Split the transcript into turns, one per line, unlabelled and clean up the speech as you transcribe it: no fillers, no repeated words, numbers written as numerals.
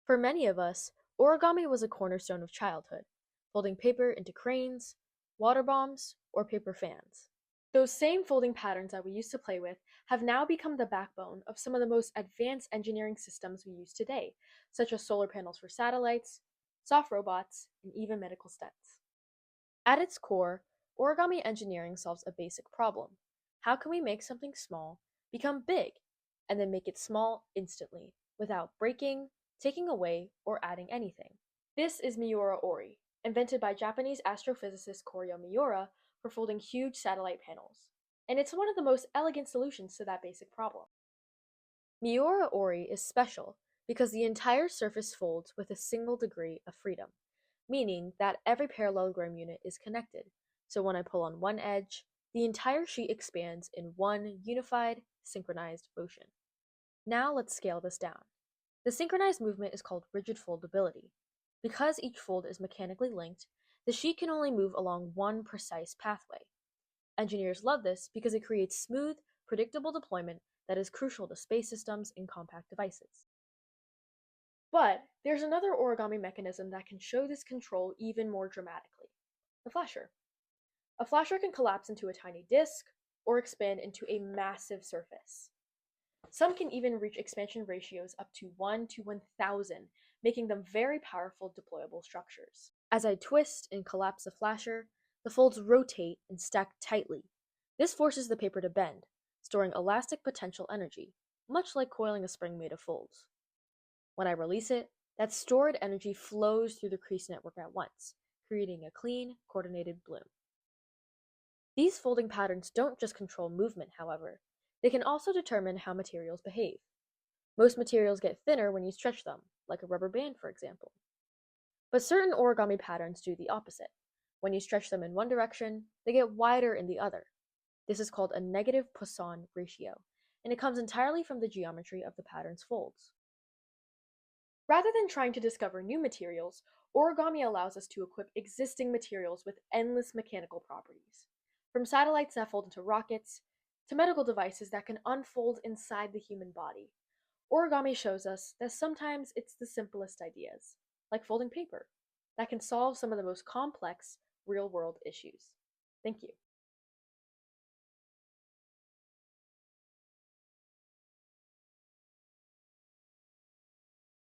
For many of us, origami was a cornerstone of childhood, folding paper into cranes, water bombs, or paper fans. Those same folding patterns that we used to play with have now become the backbone of some of the most advanced engineering systems we use today, such as solar panels for satellites, soft robots, and even medical stents. At its core, origami engineering solves a basic problem. How can we make something small become big, and then make it small instantly, without breaking, taking away, or adding anything? This is Miura-Ori, invented by Japanese astrophysicist Koryo Miura for folding huge satellite panels. And it's one of the most elegant solutions to that basic problem. Miura-Ori is special because the entire surface folds with a single degree of freedom, meaning that every parallelogram unit is connected, so when I pull on one edge, the entire sheet expands in one unified, synchronized motion. Now let's scale this down. The synchronized movement is called rigid foldability. Because each fold is mechanically linked, the sheet can only move along one precise pathway. Engineers love this because it creates smooth, predictable deployment that is crucial to space systems and compact devices. But there's another origami mechanism that can show this control even more dramatically: the flasher. A flasher can collapse into a tiny disk or expand into a massive surface. Some can even reach expansion ratios up to 1 to 1000, making them very powerful deployable structures. As I twist and collapse the flasher, the folds rotate and stack tightly. This forces the paper to bend, storing elastic potential energy, much like coiling a spring made of folds. When I release it, that stored energy flows through the crease network at once, creating a clean, coordinated bloom. These folding patterns don't just control movement, however. They can also determine how materials behave. Most materials get thinner when you stretch them, like a rubber band, for example. But certain origami patterns do the opposite. When you stretch them in one direction, they get wider in the other. This is called a negative Poisson ratio, and it comes entirely from the geometry of the pattern's folds. Rather than trying to discover new materials, origami allows us to equip existing materials with endless mechanical properties. From satellites that fold into rockets, to medical devices that can unfold inside the human body, origami shows us that sometimes it's the simplest ideas, like folding paper, that can solve some of the most complex real-world issues. Thank you.